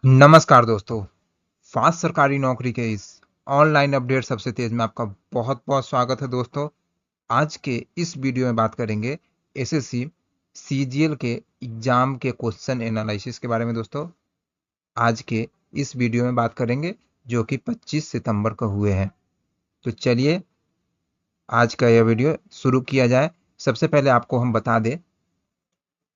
नमस्कार दोस्तों। फास्ट सरकारी नौकरी के इस ऑनलाइन अपडेट सबसे तेज में आपका बहुत बहुत स्वागत है दोस्तों। आज के इस वीडियो में बात करेंगे एसएससी सीजीएल के एग्जाम के क्वेश्चन एनालिसिस के बारे में दोस्तों। आज के इस वीडियो में बात करेंगे जो कि 25 सितंबर को हुए हैं। तो चलिए आज का यह वीडियो शुरू किया जाए। सबसे पहले आपको हम बता दें,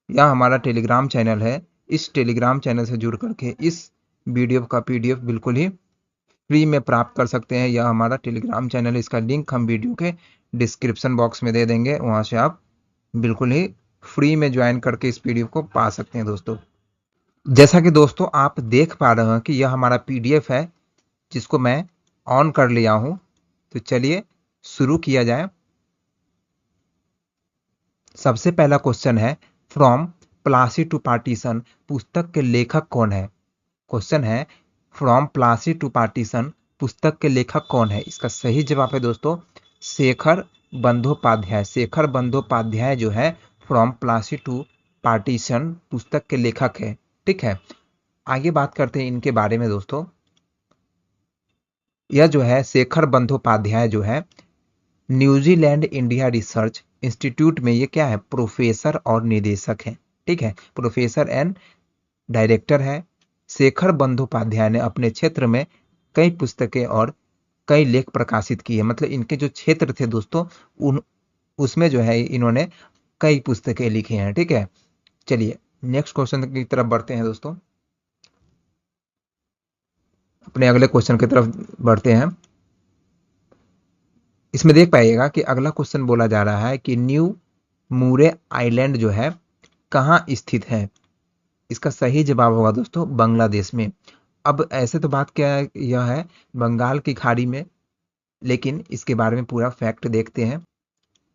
यह हमारा टेलीग्राम चैनल है। इस टेलीग्राम चैनल से जुड़ करके इस वीडियो का पीडीएफ बिल्कुल ही फ्री में प्राप्त कर सकते हैं। यह हमारा टेलीग्राम चैनल है, इसका लिंक हम वीडियो के डिस्क्रिप्शन बॉक्स में दे देंगे। वहां से आप बिल्कुल ही फ्री में ज्वाइन करके इस पीडीएफ को पा सकते हैं दोस्तों। जैसा कि दोस्तों आप देख पा रहे हैं कि यह हमारा पीडीएफ है जिसको मैं ऑन कर लिया हूं। तो चलिए शुरू किया जाए। सबसे पहला क्वेश्चन है, फ्रॉम प्लासी टू पार्टीशन पुस्तक के लेखक कौन है। क्वेश्चन है, फ्रॉम प्लासी टू पार्टीशन पुस्तक के लेखक कौन है। इसका सही जवाब है दोस्तों शेखर बंदोपाध्याय। शेखर बंदोपाध्याय जो है फ्रॉम प्लासी टू पार्टीशन पुस्तक के लेखक है। ठीक है, आगे बात करते हैं इनके बारे में दोस्तों। यह जो है शेखर बंदोपाध्याय जो है न्यूजीलैंड इंडिया रिसर्च इंस्टीट्यूट में ये क्या है, प्रोफेसर और निदेशक है। ठीक है, प्रोफेसर एंड डायरेक्टर है। शेखर बंदोपाध्याय ने अपने क्षेत्र में कई पुस्तकें और कई लेख प्रकाशित किए। मतलब इनके जो क्षेत्र थे दोस्तों उन उसमें जो है इन्होंने कई पुस्तकें लिखी हैं। ठीक है, चलिए नेक्स्ट क्वेश्चन की तरफ बढ़ते हैं दोस्तों। अपने अगले क्वेश्चन की तरफ बढ़ते हैं। इसमें देख पाइएगा कि अगला क्वेश्चन बोला जा रहा है कि न्यू मूरे आइलैंड जो है कहाँ स्थित है। इसका सही जवाब होगा दोस्तों बांग्लादेश में। अब ऐसे तो बात क्या है, यह है बंगाल की खाड़ी में, लेकिन इसके बारे में पूरा फैक्ट देखते हैं।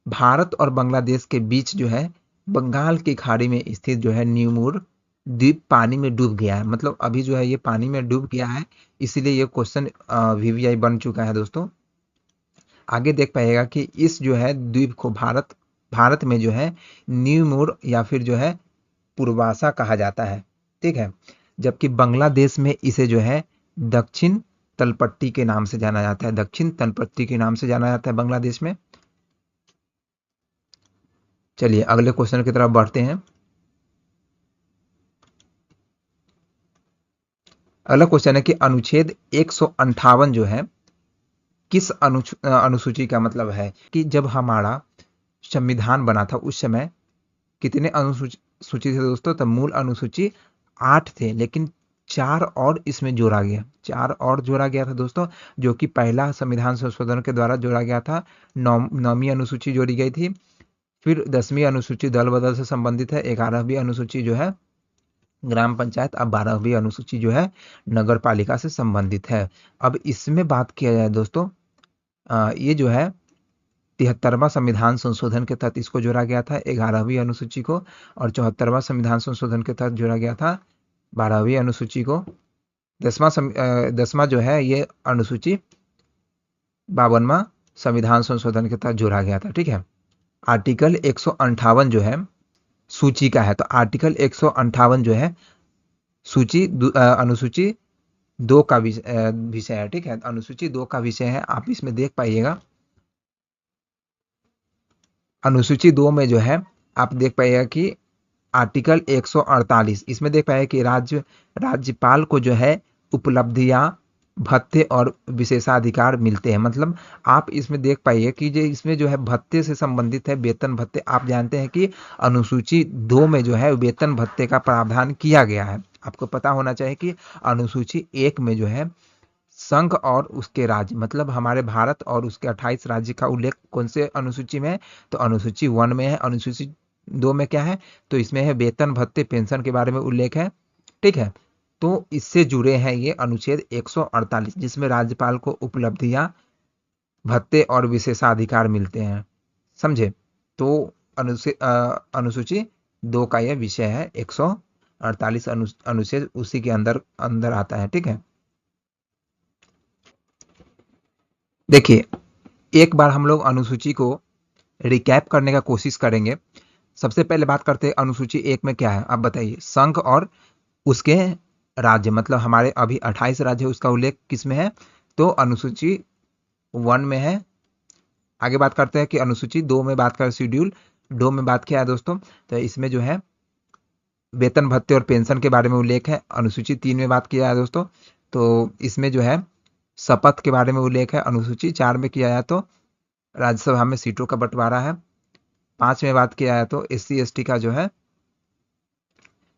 भारत और बांग्लादेश के बीच जो है बंगाल की खाड़ी में स्थित जो है न्यूमूर द्वीप पानी में डूब गया है। मतलब अभी जो है ये पानी में डूब गया है, इसीलिए ये क्वेश्चन वीवीआई बन चुका है दोस्तों। आगे देख पाइएगा कि इस जो है द्वीप को भारत भारत में जो है न्यूमूर या फिर जो है पूर्वासा कहा जाता है। ठीक है, जबकि बांग्लादेश में इसे जो है दक्षिण तलपट्टी के नाम से जाना जाता है। दक्षिण तलपट्टी के नाम से जाना जाता है बांग्लादेश में। चलिए अगले क्वेश्चन की तरफ बढ़ते हैं। अगला क्वेश्चन है कि अनुच्छेद 158 जो है किस अनुसूची का मतलब है। कि जब हमारा संविधान बना था उस समय कितने अनुसूची थे दोस्तों, तो मूल अनुसूची 8 थे, लेकिन 4 और इसमें जोड़ा गया। 4 और जोड़ा गया था दोस्तों, जो कि पहला संविधान संशोधन के द्वारा जोड़ा गया था। 9वीं अनुसूची जोड़ी गई थी। फिर 10वीं अनुसूची दल बदल से संबंधित है। 11वीं अनुसूची जो है ग्राम पंचायत। अब 12वीं अनुसूची जो है नगर पालिका से संबंधित है। अब इसमें बात किया जाए दोस्तों, ये जो है 73वां संविधान संशोधन के तहत इसको जोड़ा गया था 11वीं अनुसूची को, और 74वां संविधान संशोधन के तहत जोड़ा गया था 12वीं अनुसूची को। 10वां जो है ये अनुसूची 52वां संविधान संशोधन के तहत जोड़ा गया था। ठीक है, आर्टिकल 158 जो है सूची का है, तो आर्टिकल 158 जो है अनुसूची 2 का विषय है। ठीक है, अनुसूची 2 का विषय है। आप इसमें देख पाइएगा अनुसूची 2 में जो है आप देख पाइएगा कि आर्टिकल 148 इसमें देख पाइएगा कि राज्यपाल को जो है उपलब्धियां भत्ते और विशेषाधिकार मिलते हैं। मतलब आप इसमें देख पाइए कि जो इसमें जो है भत्ते से संबंधित है, वेतन भत्ते। आप जानते हैं कि अनुसूची 2 में जो है वेतन भत्ते का प्रावधान किया गया है। आपको पता होना चाहिए कि अनुसूची 1 में जो है संघ और उसके राज्य, मतलब हमारे भारत और उसके 28 राज्य का उल्लेख कौन से अनुसूची में है, तो अनुसूची 1 में है। अनुसूची 2 में क्या है, तो इसमें है वेतन भत्ते पेंशन के बारे में उल्लेख है। ठीक है, तो इससे जुड़े हैं ये अनुच्छेद 148 जिसमें राज्यपाल को उपलब्धियां भत्ते और विशेषाधिकार मिलते हैं। समझे, तो अनुसूची 2 का यह विषय है। 148 अनुच्छेद उसी के अंदर अंदर आता है। ठीक है, देखिए एक बार हम लोग अनुसूची को रिकैप करने का कोशिश करेंगे। सबसे पहले बात करते हैं अनुसूची 1 में क्या है। आप बताइए, संघ और उसके राज्य, मतलब हमारे अभी 28 राज्य है, उसका उल्लेख किस में है? तो अनुसूची 1 में है। आगे बात करते हैं कि अनुसूची 2 में बात करें, शेड्यूल 2 में बात किया है दोस्तों, तो इसमें जो है वेतन भत्ते और पेंशन के बारे में उल्लेख है। अनुसूची 3 में बात किया है दोस्तों, तो इसमें जो है शपथ के बारे में उल्लेख है। अनुसूची 4 में किया है तो राज्यसभा में सीटों का बंटवारा है। 5 में बात किया है तो एससी एसटी का जो है,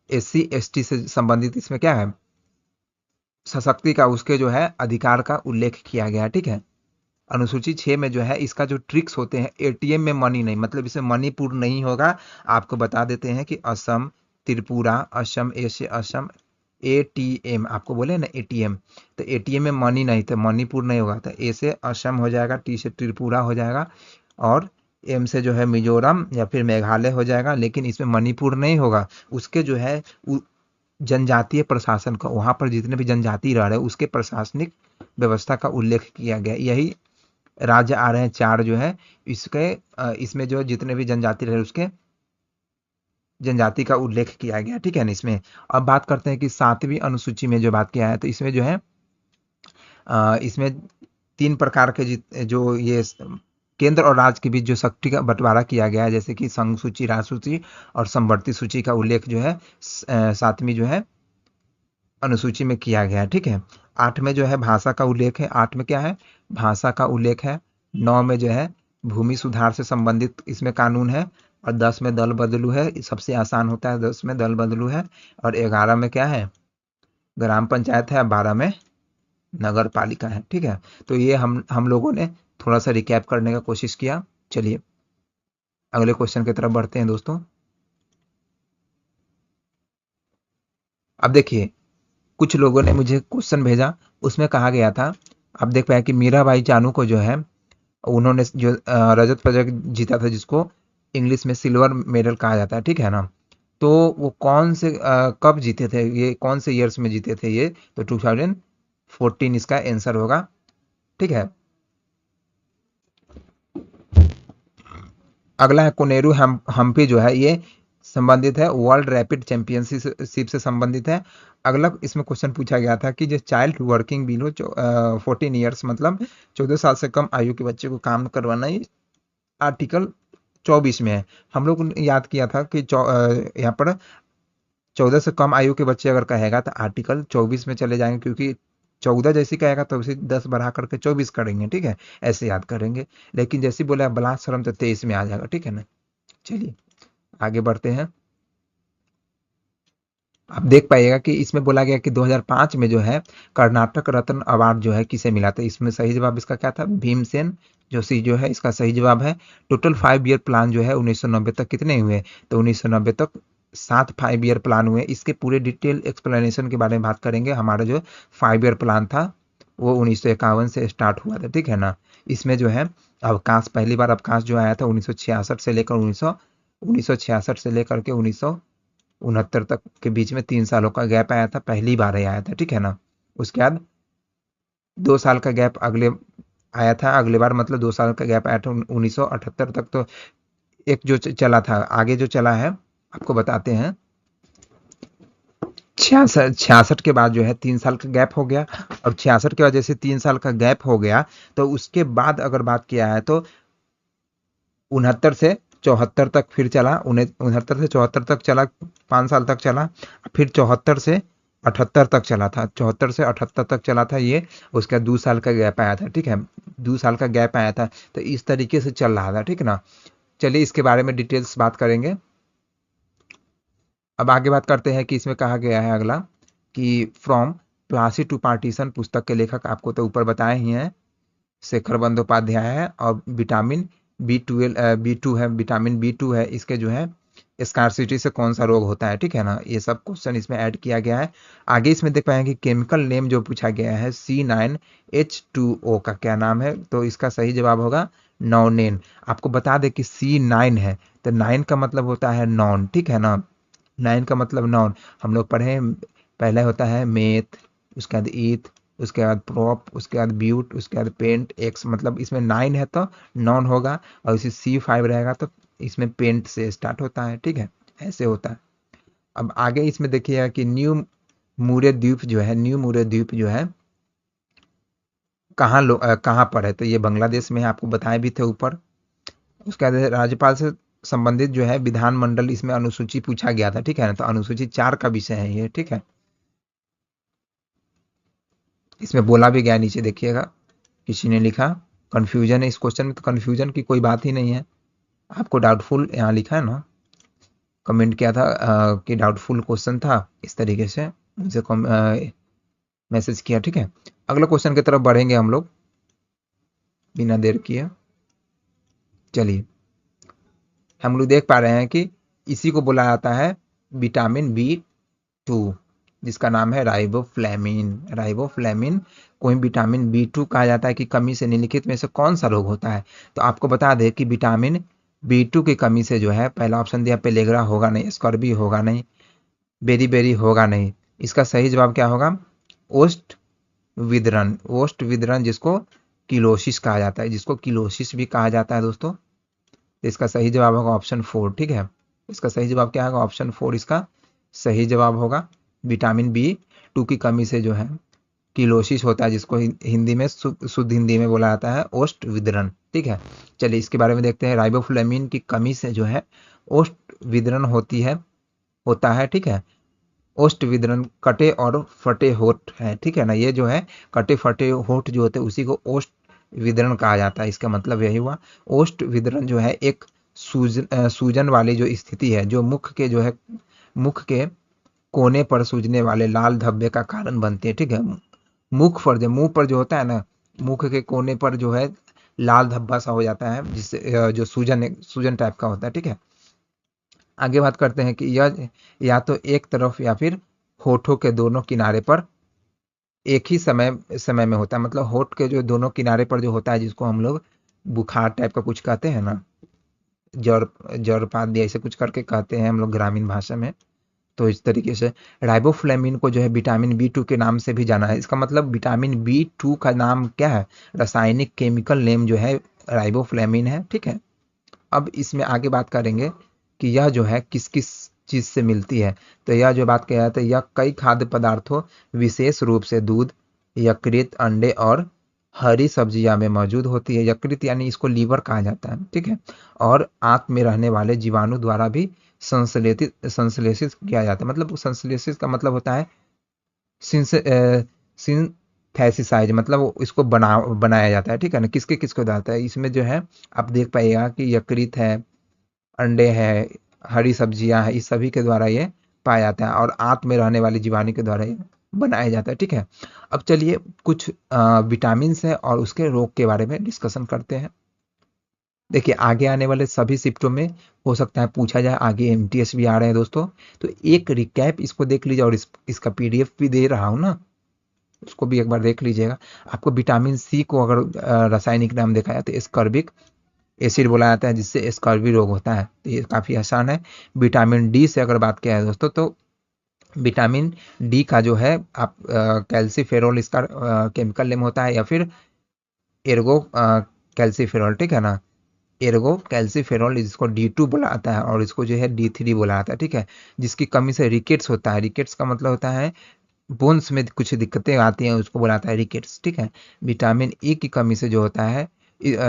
एससी एसटी से संबंधित इसमें क्या है, सशक्ति का, उसके जो है अधिकार का उल्लेख किया गया है, ठीक है। अनुसूची 6 में जो है इसका जो ट्रिक्स होते हैं, एटीएम में मनी नहीं, मतलब इसमें मणिपुर नहीं होगा। आपको बता देते हैं कि असम, त्रिपुरा, असम, ऐसे असम, एटीएम आपको बोले ना एटीएम, तो एटीएम में मनी नहीं, तो मणिपुर नहीं होगा, तो ए से असम हो जाएगा, टी से त्रिपुरा हो जाएगा, और एम से जो है मिजोरम या फिर मेघालय हो जाएगा, लेकिन इसमें मणिपुर नहीं होगा। उसके जो है जनजातीय प्रशासन का, वहां पर जितने भी जनजाति रह रहे हैं उसके प्रशासनिक व्यवस्था का उल्लेख किया गया। यही राज्य आ रहे हैं 4 जो है इसके, इसमें जो जितने भी जनजाति रहे उसके जनजाति का उल्लेख किया गया, ठीक है ना इसमें। अब बात करते हैं कि 7वीं अनुसूची में जो बात किया है, तो इसमें जो है इसमें 3 प्रकार के जो ये केंद्र और राज्य के बीच जो शक्ति का बंटवारा किया गया है, जैसे कि संघ सूची, राज्य सूची और समवर्ती सूची का उल्लेख जो है 7वीं जो है अनुसूची में किया गया है, ठीक है। 8 में जो है भाषा का उल्लेख है, 8 में क्या है, भाषा का उल्लेख है। 9 में जो है भूमि सुधार से संबंधित इसमें कानून है, और 10 में दल बदलू है, सबसे आसान होता है 10 में दल बदलू है, और 11 में क्या है, ग्राम पंचायत है, 12 में नगर पालिका है, ठीक है। तो ये हम लोगों ने थोड़ा सा रिकैप करने का कोशिश किया। चलिए अगले क्वेश्चन की तरफ बढ़ते हैं दोस्तों। अब देखिए, कुछ लोगों ने मुझे क्वेश्चन भेजा, उसमें कहा गया था, आप देख पाए कि मीराबाई चानू को जो है, उन्होंने जो रजत पदक जीता था, जिसको इंग्लिश में सिल्वर मेडल कहा जाता है, ठीक है ना। तो वो कौन से कब जीते थे, ये कौन से ईयर्स में जीते थे ये, तो 2014 इसका आंसर होगा, ठीक है। अगला है कोनेरू हम्पी, जो है ये संबंधित है वर्ल्ड रैपिड चैंपियनशिप से संबंधित है। अगला इसमें क्वेश्चन पूछा गया था कि जो चाइल्ड वर्किंग बिलो 14 ईयर्स, मतलब 14 साल से कम आयु के बच्चे को काम करवाना, ये आर्टिकल 24 में है। हम लोग ने याद किया था कि यहाँ पर 14 से कम आयु के बच्चे अगर कहेगा तो आर्टिकल 24 में चले जाएंगे, क्योंकि 14 जैसी कहेगा तो उसे 10 बढ़ा करके 24 करेंगे, ठीक है, ऐसे याद करेंगे। लेकिन जैसी बोला बलात्सरम तो 23 में आ जाएगा, ठीक है ना। चलिए आगे बढ़ते हैं। आप देख पाइएगा कि इसमें बोला गया कि 2005 में जो है कर्नाटक रत्न अवार्ड जो है किसे मिला था। इसमें सही जवाब इसका क्या था, भीमसेन जोशी जो है इसका सही जवाब है। टोटल 5 ईयर प्लान जो है 1990 तक कितने हुए, तो 1990 तक 7 5 ईयर प्लान हुए। इसके पूरे डिटेल एक्सप्लेनेशन के बारे में बात करेंगे। हमारा जो 5 ईयर प्लान था वो 1951 से स्टार्ट हुआ था, ठीक है ना। इसमें जो है अवकाश, पहली बार अवकाश जो आया था 1966 से लेकर 1966 से लेकर के 1969 तक के बीच में 3 सालों का गैप आया था, पहली बार ही आया था, ठीक है ना। उसके बाद 2 साल का गैप अगले आया था, अगले बार मतलब 2 साल का गैप आया था 1978 तक। तो एक जो चला था, आगे जो चला है आपको बताते हैं। 66 के बाद जो है 3 साल का गैप हो गया, और 66 के बाद जैसे 3 साल का गैप हो गया, तो उसके बाद अगर बात किया है तो 69 से 74 तक फिर चला, 69 से 74 तक चला, 5 साल तक चला। फिर 74 से 78 तक चला था, 74 से 78 तक चला था ये। उसका 2 साल का गैप आया था, ठीक है, 2 साल का गैप आया था। तो इस तरीके से चल रहा था, ठीक ना। चलिए इसके बारे में डिटेल्स बात करेंगे। अब आगे बात करते हैं कि इसमें कहा गया है अगला कि फ्रॉम प्लासी टू पार्टीशन पुस्तक के लेखक आपको तो ऊपर बताए ही हैं, शेखर बंदोपाध्याय है। और विटामिन B12 है, विटामिन B2 है, इसके जो है स्कारसिटी से कौन सा रोग होता है, ठीक है ना। ये सब क्वेश्चन इसमें ऐड किया गया है। आगे इसमें देख पाएंगे कि केमिकल नेम जो पूछा गया है C9H2O का क्या नाम है, तो इसका सही जवाब होगा नॉनेन। आपको बता दें कि C9 है, तो 9 का मतलब होता है नॉन, ठीक है ना। 9 का मतलब नॉन, हम लोग पढ़े, पहले होता है मेथ, उसके बाद ईथ, उसके बाद प्रॉप, उसके बाद ब्यूट, उसके बाद पेंट एक्स, मतलब इसमें 9 है तो नॉन होगा। और इसी C5 रहेगा तो इसमें पेंट से स्टार्ट होता है, ठीक है, ऐसे होता है। अब आगे इसमें देखिएगा कि न्यू मूरे द्वीप जो है, न्यू मूरे द्वीप जो है कहाँ पर है? तो ये बांग्लादेश में है, आपको बताए भी थे ऊपर। उसके बाद राज्यपाल से संबंधित जो है विधानमंडल, इसमें अनुसूची पूछा गया था, ठीक है ना। तो अनुसूची 4 का विषय है ये, ठीक है। इसमें बोला भी गया, नीचे देखिएगा किसी ने लिखा कंफ्यूजन है इस क्वेश्चन में। तो कंफ्यूजन की कोई बात ही नहीं है। आपको डाउटफुल यहाँ लिखा है ना, कमेंट किया था कि डाउटफुल क्वेश्चन था, इस तरीके से मुझे मैसेज किया, ठीक है। अगला क्वेश्चन की तरफ बढ़ेंगे हम लोग बिना देर किए। चलिए, हम लोग देख पा रहे हैं कि इसी को बोला जाता है विटामिन B2, जिसका नाम है राइबोफ्लेविन। राइबोफ्लेविन को ही विटामिन B2 कहा जाता है कि कमी से निम्नलिखित में से कौन सा रोग होता है? तो आपको बता दें कि विटामिन B2 की कमी से जो है, पहला ऑप्शन दिया पेलेग्रा होगा नहीं, स्कर्वी होगा नहीं, बेरी होगा नहीं। इसका सही जवाब क्या होगा? ओस्ट विदरन। ओस्ट विदरन जिसको किलोसिस कहा जाता है, जिसको किलोसिस भी कहा जाता है दोस्तों। तो इसका सही जवाब होगा ऑप्शन 4, ठीक है। इसका सही जवाब क्या होगा? ऑप्शन 4 इसका सही जवाब होगा। विटामिन B2 की कमी से जो है किलोसिस होता है, जिसको हिंदी में शुद्ध हिंदी में बोला जाता है ओस्ट विदरण, ठीक है। चलिए इसके बारे में देखते हैं। राइबोफ्लेविन की कमी से जो है ओस्ट विदरण होता है, ठीक है। ओस्ट विदरण कटे और फटे होठ है, ठीक है ना। ये जो है कटे फटे होठ जो होते हैं उसी को ओस्ट विदरण कहा जाता है। इसका मतलब यही हुआ। ओस्ट विदरण जो है एक सूजन वाली जो स्थिति है, जो मुख के कोने पर सूजने वाले लाल धब्बे का कारण बनती है, ठीक है। मुंह पर जो होता है ना, मुख के कोने पर जो है लाल धब्बा सा हो जाता है, जिससे जो सूजन टाइप का होता है, ठीक है। आगे बात करते हैं कि यह या तो एक तरफ या फिर होठों के दोनों किनारे पर एक ही समय में होता है। मतलब होठ के जो दोनों किनारे पर जो होता है, जिसको हम लोग बुखार टाइप का कुछ कहते हैं ना, जड़ जड़पात या ऐसे कुछ करके कहते हैं हम लोग ग्रामीण भाषा में। तो इस तरीके से राइबोफ्लेविन को जो है विटामिन B2 के नाम से भी जाना है। इसका मतलब विटामिन B2 का नाम क्या है? रासायनिक केमिकल नेम जो है राइबोफ्लेविन है, ठीक है। अब इसमें आगे बात करेंगे कि यह जो है किस किस चीज से मिलती है। तो यह जो बात किया जाता है, यह कई खाद्य पदार्थों, विशेष रूप से दूध, यकृत, अंडे और हरी सब्जियां में मौजूद होती है। यकृत यानी इसको लीवर कहा जाता है, ठीक है। और आंत में रहने वाले जीवाणु द्वारा भी संश्लेषित किया जाता है। मतलब संश्लेषित का मतलब होता है सिंथेसिसाइज, मतलब इसको बनाया जाता है, ठीक है ना। किसके किसको डालता है इसमें जो है, आप देख पाइएगा कि यकृत है, अंडे है, हरी सब्जियां है, इस सभी के द्वारा ये पाया जाता है, और आंत में रहने वाले जीवाणु के द्वारा ये बनाया जाता है, ठीक है। अब चलिए कुछ विटामिन है और उसके रोग के बारे में डिस्कशन करते हैं। देखिए आगे आने वाले सभी शिफ्टों में हो सकता है पूछा जाए, आगे MTS भी आ रहे हैं दोस्तों। तो एक रिकैप इसको देख लीजिए, और इसका PDF भी दे रहा हूँ ना, उसको भी एक बार देख लीजिएगा। आपको विटामिन C को अगर रासायनिक नाम देखा जाए तो एस्कॉर्बिक एसिड बोला जाता है, जिससे स्कर्वी रोग होता है। तो ये काफी आसान है। विटामिन D से अगर बात किया है दोस्तों, तो विटामिन D का जो है आप कैल्सीफेरोल इसका केमिकल नेम होता है, या फिर एर्गो कैल्सीफेरोल, ठीक है ना। एर्गो कैल्सीफेरोल, जिसको D2 बोला जाता है, और इसको जो है D3 बोला जाता है, ठीक है। जिसकी कमी से रिकेट्स होता है। रिकेट्स का मतलब होता है बोन्स में कुछ दिक्कतें आती हैं, उसको बोला जाता है रिकेट्स, ठीक है। विटामिन E की कमी से जो होता है,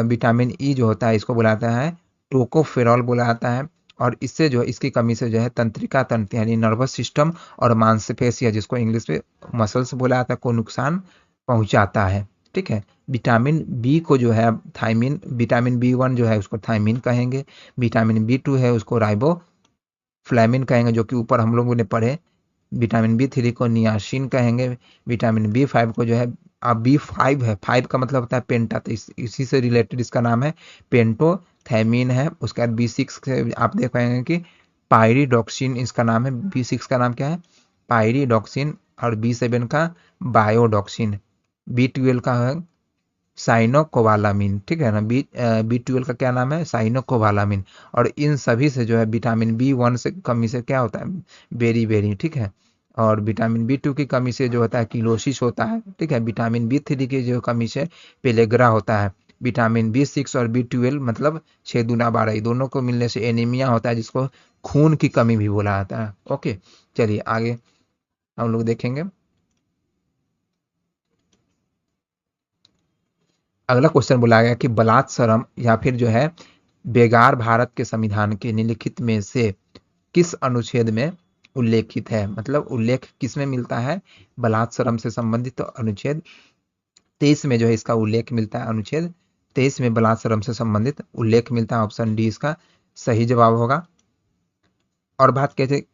विटामिन E जो होता है इसको बोला जाता है टोकोफेरॉल बोला जाता है। और इससे जो है, इसकी कमी से जो है तंत्रिका तंत्र यानी नर्वस सिस्टम और मांसपेशियां, जिसको इंग्लिश में मसल्स बोला जाता है, को नुकसान पहुंचाता है, ठीक है। विटामिन बी को जो है थायमिन, विटामिन B1 जो है उसको थायमिन कहेंगे। विटामिन B2 है उसको राइबोफ्लेविन कहेंगे, जो कि ऊपर हम लोगों ने पढ़े। विटामिन B3 को नियासिन कहेंगे। विटामिन B5 को जो है, अब B5 है, 5 का मतलब होता है पेंटा, तो इसी से रिलेटेड इसका नाम है पेंटोथैमीन है। उसके बाद B6 से आप देख पाएंगे कि पायरिडॉक्सिन इसका नाम है। B6 का नाम क्या है? पायरिडॉक्सिन। और B7 का बायोडॉक्सिन। B12 का है साइनोकोबालामिन, ठीक है ना। B12 का क्या नाम है? साइनोकोबालामिन। और इन सभी से जो है विटामिन B1 से कमी से क्या होता है? बेरी, ठीक है। और विटामिन B2 की कमी से जो होता है किलोसिस होता है, ठीक है। विटामिन B3 की जो कमी से पेलेग्रा होता है। विटामिन B6 और B12 मतलब 6 दूना 12, दोनों को मिलने से एनीमिया होता है, जिसको खून की कमी भी बोला जाता है। ओके, चलिए आगे हम लोग देखेंगे। अगला क्वेश्चन बोला गया कि बलात्सरम या फिर जो है बेगार भारत के संविधान के निम्नलिखित में से किस अनुच्छेद में उल्लेखित है, मतलब उल्लेख किस में मिलता है, बलात्सरम से संबंधित। तो अनुच्छेद 23 में जो है इसका उल्लेख मिलता है, अनुच्छेद 23 में बलात्सरम से संबंधित उल्लेख मिलता है। ऑप्शन डी इसका सही जवाब होगा। और बात कहते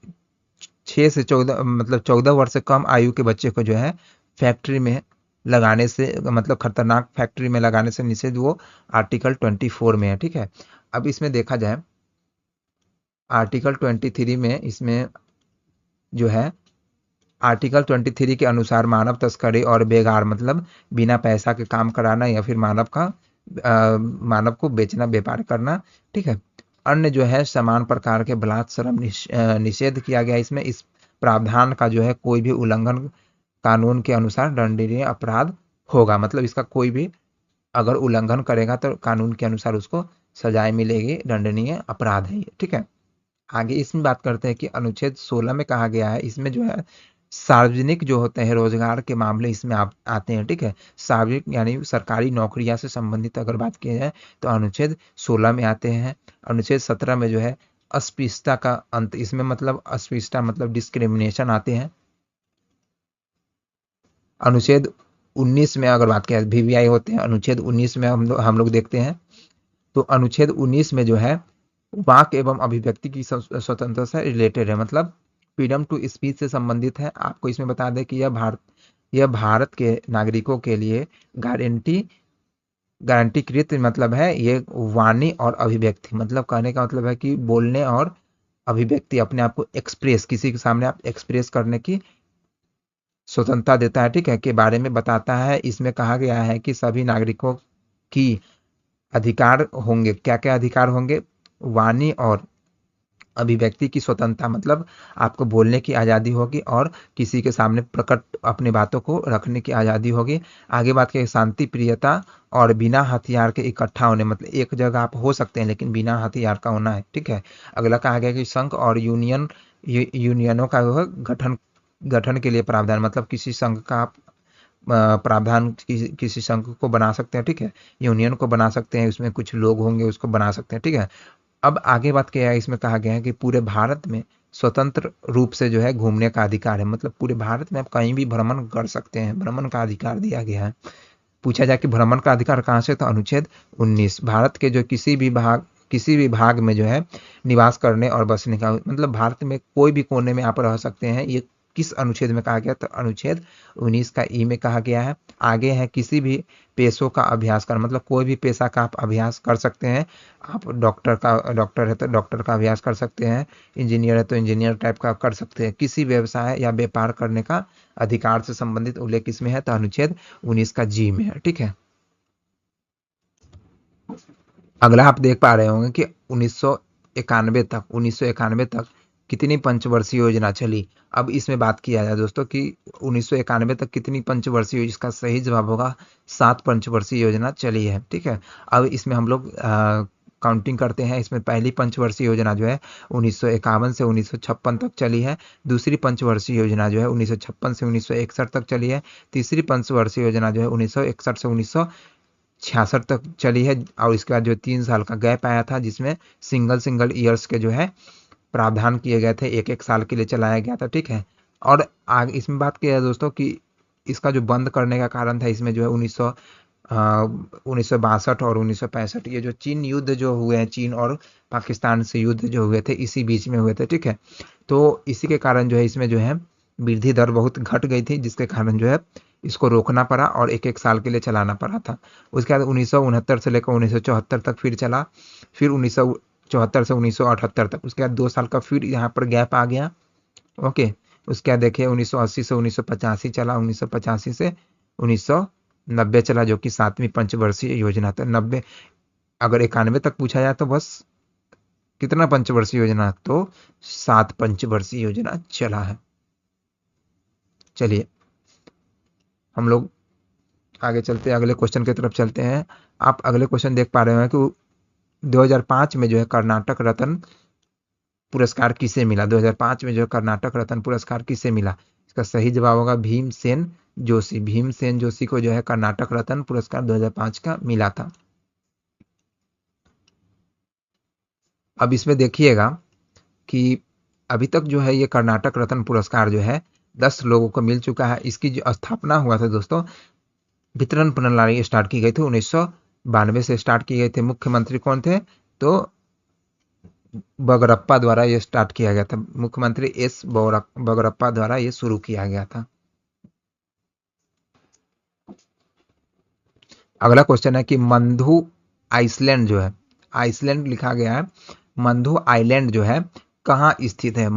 6 से 14 मतलब 14 वर्ष से कम आयु के बच्चे को जो है फैक्ट्री में लगाने से, मतलब खतरनाक फैक्ट्री में लगाने से निषेध, वो आर्टिकल 24 में है। ठीक है, अब इसमें देखा जाए आर्टिकल 23 में, इसमें जो है आर्टिकल 23 के अनुसार मानव तस्करी और बेगार मतलब बिना पैसा के काम कराना या फिर मानव को बेचना, व्यापार करना। ठीक है, अन्य जो है समान प्रकार के बलात्सरम निषेध किया गया। इसमें इस प्रावधान का जो है कोई भी उल्लंघन कानून के अनुसार दंडनीय अपराध होगा, मतलब इसका कोई भी अगर उल्लंघन करेगा तो कानून के अनुसार उसको सजाएं मिलेगी, दंडनीय अपराध है ये। ठीक है, आगे इसमें बात करते हैं कि अनुच्छेद 16 में कहा गया है, इसमें जो है सार्वजनिक जो होते हैं रोजगार के मामले इसमें आते हैं। ठीक है, सार्वजनिक यानी सरकारी नौकरियां से संबंधित अगर बात की जाए तो अनुच्छेद 16 में आते हैं। अनुच्छेद 17 में जो है अस्पृश्यता का अंत, इसमें मतलब अस्पृश्यता मतलब डिस्क्रिमिनेशन आते हैं। अनुच्छेद 19 में अगर बात करें वीवीआई होते हैं, अनुच्छेद 19 में हम लोग देखते हैं। तो अनुच्छेद 19 में जो है वाक एवं अभिव्यक्ति की स्वतंत्रता से रिलेटेड है, मतलब फ्रीडम टू स्पीच से संबंधित है। आपको इसमें बता दें कि यह भारत के नागरिकों के लिए गारंटीकृत मतलब है, ये वाणी और अभिव्यक्ति, मतलब कहने का मतलब है कि बोलने और अभिव्यक्ति, अपने आप को एक्सप्रेस, किसी के सामने आप एक्सप्रेस करने की स्वतंत्रता देता है। ठीक है, के बारे में बताता है। इसमें कहा गया है कि सभी नागरिकों की अधिकार होंगे, क्या क्या अधिकार होंगे, वाणी और अभिव्यक्ति की स्वतंत्रता, मतलब आपको बोलने की आज़ादी होगी और किसी के सामने प्रकट अपनी बातों को रखने की आज़ादी होगी। आगे बात करें शांति प्रियता और बिना हथियार के इकट्ठा होने, मतलब एक जगह आप हो सकते हैं लेकिन बिना हथियार का होना है। ठीक है, अगला कहा गया कि संघ और यूनियनों का गठन के लिए प्रावधान, मतलब किसी संघ का आप प्रावधान किसी संघ को बना सकते हैं। ठीक है, यूनियन को बना सकते हैं, उसमें कुछ लोग होंगे उसको बना सकते हैं। ठीक है, अब आगे बात किया है, इसमें कहा गया है कि पूरे भारत में स्वतंत्र रूप से जो है घूमने का अधिकार है, मतलब पूरे भारत में आप कहीं भी भ्रमण कर सकते हैं, भ्रमण का अधिकार दिया गया है। पूछा जाए कि भ्रमण का अधिकार कहाँ से, तो अनुच्छेद 19, भारत के जो किसी भी भाग में जो है निवास करने और बसने का, मतलब भारत में कोई भी कोने में आप रह सकते हैं। ये किस अनुच्छेद में कहा गया, तो अनुच्छेद 19 का ई में कहा गया है। आगे है किसी भी पेशों का अभ्यास कर, मतलब कोई भी पेशा का आप अभ्यास कर सकते हैं। आप डॉक्टर है तो डॉक्टर का अभ्यास कर सकते हैं, इंजीनियर है तो इंजीनियर टाइप का कर सकते हैं। किसी व्यवसाय या व्यापार करने का अधिकार से संबंधित उल्लेख इसमें है, तो अनुच्छेद 19 का जी में है। ठीक है, अगला आप देख पा रहे होंगे कि 1991 तक कितनी पंचवर्षीय योजना चली। अब इसमें बात किया जाए दोस्तों कि 1991 तक कितनी पंचवर्षीय, इसका सही जवाब होगा 7 पंचवर्षीय योजना चली है। ठीक है, अब इसमें हम लोग काउंटिंग करते हैं। इसमें पहली पंचवर्षीय योजना जो है 1951 से 1956 तक चली है। दूसरी पंचवर्षीय योजना जो है 1956 से 1961 तक चली है। तीसरी पंचवर्षीय योजना जो है 1961 से 1966 तक चली है। और इसके बाद जो 3 साल का गैप आया था, जिसमें सिंगल ईयर्स के जो है प्रावधान किए गए थे, एक एक साल के लिए चलाया गया था। ठीक है, और आगे इसमें बात किया है दोस्तों कि इसका जो बंद करने का कारण था, इसमें जो है 1962 और 1965, ये जो चीन युद्ध जो हुए हैं, चीन और पाकिस्तान से युद्ध जो हुए थे इसी बीच में हुए थे। ठीक है, तो इसी के कारण जो है इसमें जो है वृद्धि दर बहुत घट गई थी, जिसके कारण जो है इसको रोकना पड़ा और एक एक साल के लिए चलाना पड़ा था। उसके बाद 1969 से लेकर 1974 तक फिर चला, फिर 1974 से 1978 तक, उसके बाद 2 साल का फिर यहाँ पर गैप आ गया। ओके, उसके बाद देखिए 1980 से 1985 चला, 1985 से 1990 चला, जो कि 7वीं पंचवर्षीय योजना था। 90 अगर 91 तक पूछा जाए तो बस कितना पंचवर्षीय योजना, तो 7 पंचवर्षीय योजना चला है। चलिए हम लोग आगे चलते हैं, अगले क्वेश्चन की तरफ चलते हैं। आप अगले क्वेश्चन देख पा रहे हैं कि 2005 में जो है कर्नाटक रत्न पुरस्कार किसे मिला? 2005 में जो कर्नाटक रत्न पुरस्कार किसे मिला? इसका सही जवाब होगा भीमसेन जोशी। भीमसेन जोशी को जो है कर्नाटक रत्न पुरस्कार 2005 का मिला था। अब इसमें देखिएगा कि अभी तक जो है ये कर्नाटक रत्न पुरस्कार जो है 10 लोगों को मिल चुका है। इसकी जो स्थापना हुआ था दोस्तों, वितरण प्रणाली स्टार्ट की गई थी 1992 से स्टार्ट की गई थी। मुख्यमंत्री कौन थे? तो बगरप्पा द्वारा ये स्टार्ट किया गया था। मुख्यमंत्री एस बगरप्पा द्वारा ये शुरू किया गया था। अगला क्वेश्चन है कि मंधु आइसलैंड जो है, आइसलैंड लिखा गया है, मंधु आइलैंड जो है कहाँ स्थित है?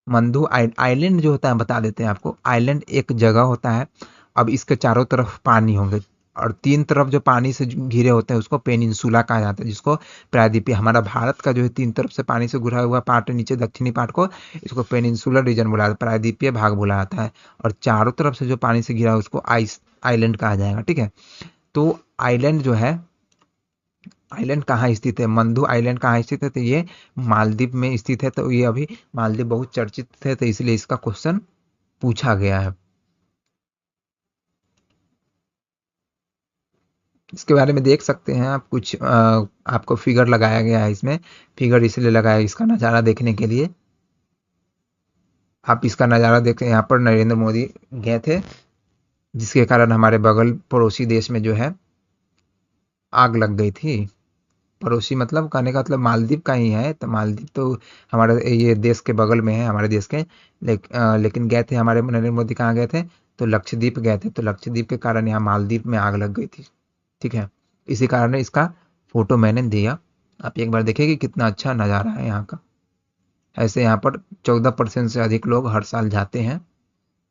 मंधु आइलैंड जो होता है, बता देते हैं आपको। आइलैंड एक जगह होता है, अब इसके चारों तरफ पानी होंगे और तीन तरफ जो पानी से घिरे होते हैं उसको पेनिनसुला कहा जाता है, जिसको प्रायद्वीपीय, हमारा भारत का जो है तीन तरफ से पानी से घिरा हुआ पार्ट है, नीचे दक्षिणी पार्ट को, इसको पेनिनसुलर रीजन बोला जाता है, प्रायद्वीपीय भाग बोला जाता है। और चारों तरफ से जो पानी से घिरा है उसको आइलैंड कहा जाएगा। ठीक है, तो आइलैंड जो है, आइलैंड कहाँ स्थित है? मंधु आइलैंड कहाँ स्थित है? तो ये मालदीव में स्थित है। तो ये अभी मालदीव बहुत चर्चित थे, तो इसलिए इसका क्वेश्चन पूछा गया है। इसके बारे में देख सकते हैं आप, कुछ आपको फिगर लगाया गया है इसमें। फिगर इसलिए लगाया है इसका नज़ारा देखने के लिए। आप इसका नज़ारा देखते हैं, यहाँ पर नरेंद्र मोदी गए थे, जिसके कारण हमारे बगल पड़ोसी देश में जो है आग लग गई थी। पड़ोसी मतलब कहने का मतलब मालदीव का ही है, तो मालदीव तो हमारे ये देश के बगल में है, हमारे देश के। लेकिन गए थे हमारे नरेंद्र मोदी, कहाँ गए थे? तो लक्षद्वीप गए थे। तो लक्षद्वीप के कारण यहाँ मालदीव में आग लग गई थी। ठीक है, इसी कारण इसका फोटो मैंने दिया। आप एक बार देखिए कि कितना अच्छा नज़ारा है यहाँ का। ऐसे यहाँ पर 14% से अधिक लोग हर साल जाते हैं,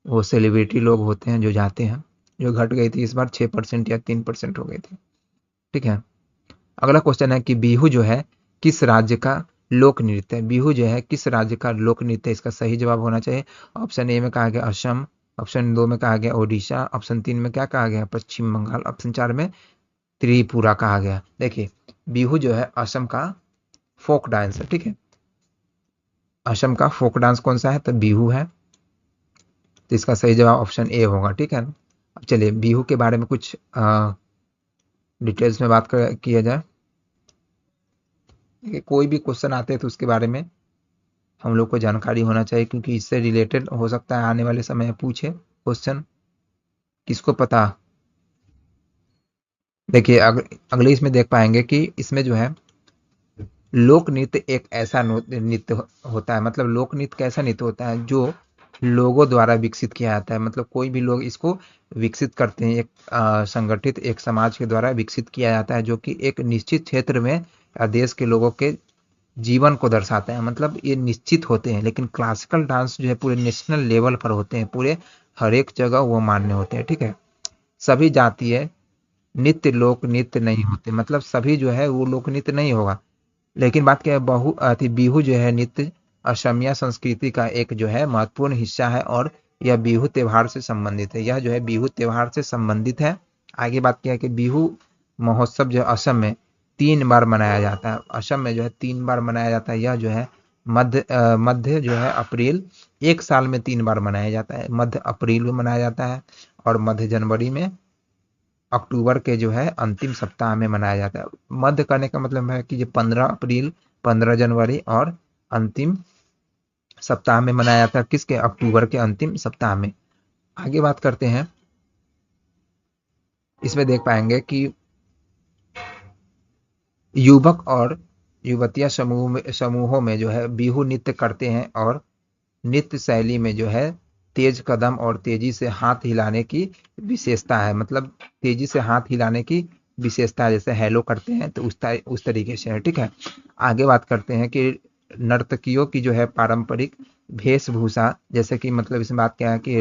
वो सेलिब्रिटी लोग होते हैं जो जाते हैं। जो घट गई थी इस बार 6% या 3% हो गई थी। ठीक है, अगला क्वेश्चन है कि बिहू जो है किस राज्य का लोक नृत्य है? बिहू जो है किस राज्य का लोक नृत्य है? इसका सही जवाब होना चाहिए। ऑप्शन ए में कहा गया असम, ऑप्शन 2 में कहा गया ओडिशा, ऑप्शन 3 में क्या कहा गया? पश्चिम बंगाल, ऑप्शन 4 में त्रिपुरा कहा गया। देखिए, बिहू जो है असम का फोक डांस है। ठीक है, असम का फोक डांस कौन सा है? तो बिहू है। तो इसका सही जवाब ऑप्शन ए होगा। ठीक है, अब चलिए बिहू के बारे में कुछ डिटेल्स में बात किया जाए। कोई भी क्वेश्चन आते हैं तो उसके बारे में हम लोग को जानकारी होना चाहिए, क्योंकि इससे रिलेटेड हो सकता है आने वाले समय में पूछे क्वेश्चन, किसको पता। देखिए अगले इसमें देख पाएंगे कि इसमें जो है लोक नृत्य एक ऐसा नृत्य होता है, मतलब लोक नृत्य कैसा नृत्य होता है जो लोगों द्वारा विकसित किया जाता है। मतलब कोई भी लोग इसको विकसित करते हैं, एक संगठित एक समाज के द्वारा विकसित किया जाता है, जो कि एक निश्चित क्षेत्र में या देश के लोगों के जीवन को दर्शाते हैं। मतलब ये निश्चित होते हैं, लेकिन क्लासिकल डांस जो है पूरे नेशनल लेवल पर होते हैं, पूरे हर एक जगह वो मान्य होते हैं। ठीक है, सभी जातीय नित्य लोक नृत्य नहीं होते, मतलब सभी जो है वो लोक नृत्य नहीं होगा। लेकिन बात क्या है, बिहू जो है नृत्य असमिया संस्कृति का एक जो है महत्वपूर्ण हिस्सा है, और यह बिहू त्योहार से संबंधित है। यह जो है बिहू त्योहार से संबंधित है। आगे बात क्या है कि बिहू महोत्सव जो है असम में 3 बार मनाया जाता है। असम में जो है 3 बार मनाया जाता है। यह जो है मध्य जो है अप्रैल, एक साल में 3 बार मनाया जाता है। मध्य अप्रैल में मनाया जाता है, और मध्य जनवरी में, अक्टूबर के जो है अंतिम सप्ताह में मनाया जाता है। मध्य करने का मतलब है कि ये 15 अप्रैल, 15 जनवरी और अंतिम सप्ताह में मनाया जाता है। किसके? अक्टूबर के अंतिम सप्ताह में। आगे बात करते हैं, इसमें देख पाएंगे कि युवक और युवतियां समूहों में जो है बिहू नृत्य करते हैं, और नृत्य शैली में जो है तेज कदम और तेजी से हाथ हिलाने की विशेषता है। मतलब तेजी से हाथ हिलाने की विशेषता है, जैसे हेलो करते हैं तो उस तरीके से है। ठीक है, आगे बात करते हैं कि नर्तकियों की जो है पारंपरिक वेशभूषा, जैसे कि मतलब इसमें बात क्या है कि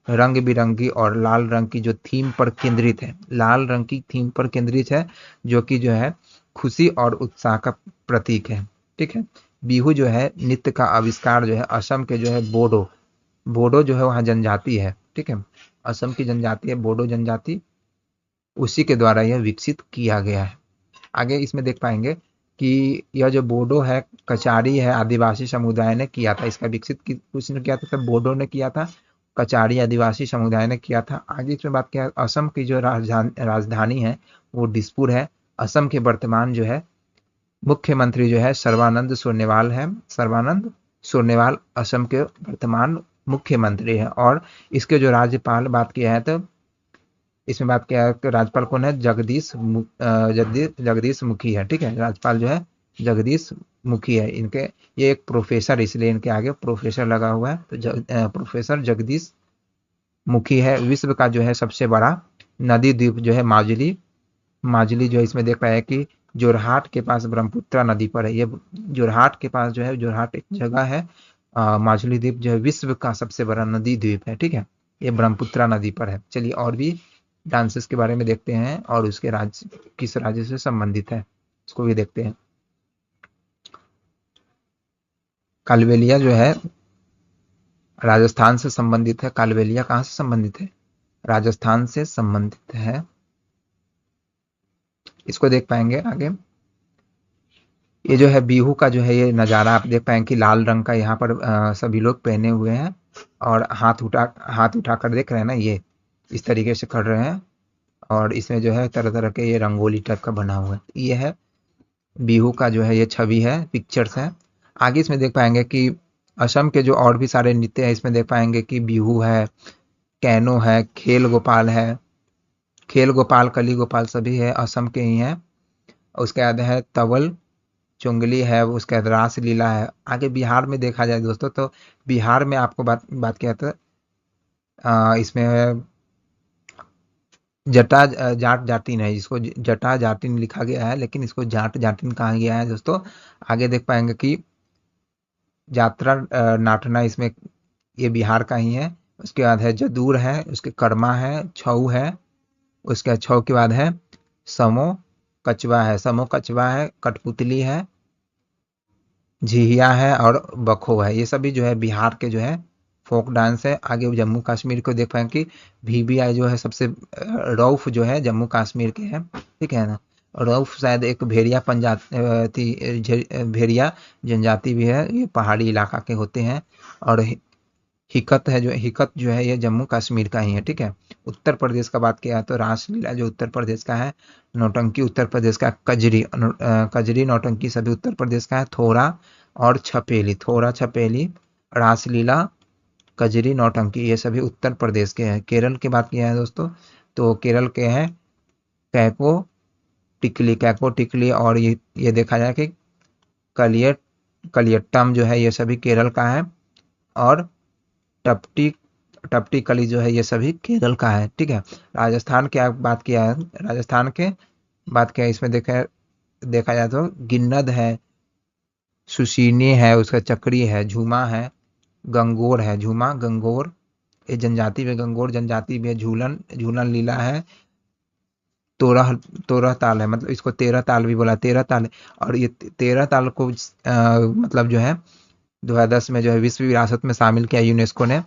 रंग बिरंगी और लाल रंग की जो थीम पर केंद्रित है, लाल रंग की थीम पर केंद्रित है, जो कि जो है खुशी और उत्साह का प्रतीक है। ठीक है, बिहू जो है नृत्य का आविष्कार जो है असम के जो है बोडो, बोडो जो है वहाँ जनजाति है। ठीक है, असम की जनजाति है बोडो जनजाति, उसी के द्वारा यह विकसित किया गया है। आगे इसमें देख पाएंगे कि यह जो बोडो है, कचारी है, आदिवासी समुदाय ने किया था। इसका विकसित किसने किया था? तो बोडो ने किया था, कचारी आदिवासी समुदाय ने किया था। आगे इसमें बात किया, असम की जो राजधानी है वो दिसपुर है। असम के वर्तमान जो है मुख्यमंत्री जो है सर्बानंद सोनोवाल है। सर्बानंद सोनोवाल असम के वर्तमान मुख्यमंत्री है। और इसके जो राज्यपाल बात किया है तो इसमें बात किया है कि राज्यपाल कौन है? जगदीश मुखी है। ठीक है, राज्यपाल जो है जगदीश मुखी है। इनके ये एक प्रोफेसर, इसलिए इनके आगे प्रोफेसर लगा हुआ है। तो प्रोफेसर जगदीश मुखी है। विश्व का जो है सबसे बड़ा नदी द्वीप जो है माजुली। माजुली जो है इसमें देख पाए कि जोरहाट के पास ब्रह्मपुत्रा नदी पर है। ये जोरहाट के पास जो है, जोरहाट एक जगह है, माजुली द्वीप जो है विश्व का सबसे बड़ा नदी द्वीप है। ठीक है, ये ब्रह्मपुत्रा नदी पर है। चलिए और भी डांसेस के बारे में देखते हैं और उसके राज्य किस राज्य से संबंधित है इसको भी देखते हैं। कालबेलिया जो है राजस्थान से संबंधित है। कालबेलिया कहाँ से संबंधित है? राजस्थान से संबंधित है। इसको देख पाएंगे आगे। ये जो है बिहू का जो है ये नज़ारा आप देख पाएंगे कि लाल रंग का यहाँ पर सभी लोग पहने हुए हैं और हाथ उठा कर देख रहे हैं ना, ये इस तरीके से कर रहे हैं। और इसमें जो है तरह तरह के ये रंगोली टाइप का बना हुआ है। ये है बिहू का जो है ये छवि है, पिक्चर्स है। आगे इसमें देख पाएंगे कि असम के जो और भी सारे नृत्य हैं, इसमें देख पाएंगे कि बिहू है, कैनो है, खेल गोपाल है। खेल गोपाल, कली गोपाल सभी है असम के ही हैं। उसके बाद है तवल चुंगली है, उसके बाद रास लीला है। आगे बिहार में देखा जाए दोस्तों तो बिहार में आपको बात किया था, इसमें जटा जाट जाटिन है, जिसको जटा जाटिन लिखा गया है, लेकिन इसको जाट जाटिन कहा गया है दोस्तों। आगे देख पाएंगे कि यात्रा नाटना, इसमें ये बिहार का ही है। उसके बाद है जदूर है, उसके कर्मा है, छऊ है। उसके बाद छऊ के बाद है समो कचवा है, समो कचवा है, कठपुतली है, झिहिया है और बखो है। ये सभी जो है बिहार के जो है फोक डांस है। आगे जम्मू कश्मीर को देख पाएंगे कि VBI जो है सबसे रऊफ जो है जम्मू कश्मीर के हैं। ठीक है ना, रऊफ शायद एक भेड़िया भेड़िया जनजाति भी है, ये पहाड़ी इलाका के होते हैं। और हिकत जो है ये जम्मू कश्मीर का ही है। ठीक है, उत्तर प्रदेश का बात किया तो रासलीला जो उत्तर प्रदेश का है, नौटंकी उत्तर प्रदेश का, कजरी नौटंकी सभी उत्तर प्रदेश का है, थोड़ा और छपेली, थोड़ा छपेली, रासलीला, कजरी नौटंकी ये सभी उत्तर प्रदेश के हैं। केरल की बात किया है दोस्तों तो केरल के हैं कैको टिकली और ये देखा जाए कि कलियट कलियट्टम जो है ये सभी केरल का है। और टपटी टपटी कली जो है ये सभी केरल का है। ठीक है, राजस्थान की बात किया है, राजस्थान के बात किया है, इसमें देखा जाए तो गिन्नद है, सुशीनी है, उसका चक्री है, झूमा है, गंगोर है, झूमा गंगोर ये जनजाति में, गंगोर जनजाति में, झूलन झूलन लीला है, तोरह तोरह ताल है, मतलब इसको 13 ताल भी बोला, 13 ताल है। और ये 13 ताल को मतलब जो है 2010 में जो है विश्व विरासत में शामिल किया यूनेस्को ने।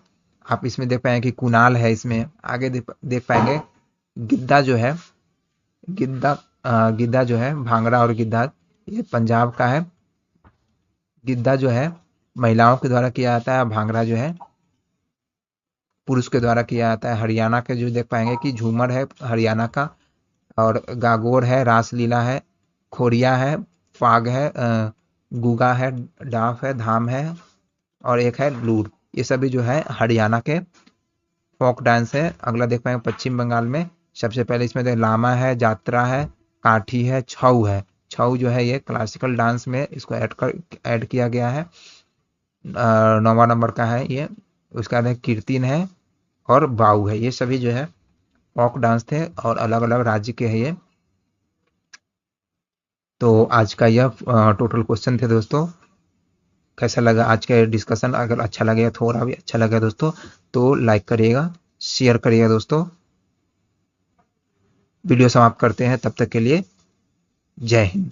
आप इसमें देख पाएंगे कि कुनाल है इसमें। आगे देख पाएंगे गिद्दा जो है, गिद्दा जो है भांगड़ा और गिद्दा ये पंजाब का है। गिद्दा जो है महिलाओं के द्वारा किया जाता है, भांगड़ा जो है पुरुष के द्वारा किया जाता है। हरियाणा के जो देख पाएंगे कि झूमर है हरियाणा का, और गागोर है, रासलीला है, खोरिया है, फाग है, गुगा है, डाफ है, धाम है और एक है लूर। ये सभी जो है हरियाणा के फोक डांस है। अगला देख पाएंगे पश्चिम बंगाल में, सबसे पहले इसमें लामा है, जात्रा है, काठी है, छऊ है। छऊ जो है ये क्लासिकल डांस में इसको ऐड किया गया है, 9वां नंबर का है ये। उसका बाद कीर्तिन है और बाऊ है। ये सभी जो है फोक डांस थे और अलग अलग राज्य के हैं ये। तो आज का यह टोटल क्वेश्चन थे दोस्तों। कैसा लगा आज का डिस्कशन? अगर अच्छा लगे, थोड़ा भी अच्छा लगा दोस्तों तो लाइक करिएगा, शेयर करिएगा दोस्तों। वीडियो समाप्त करते हैं, तब तक के लिए जय हिंद।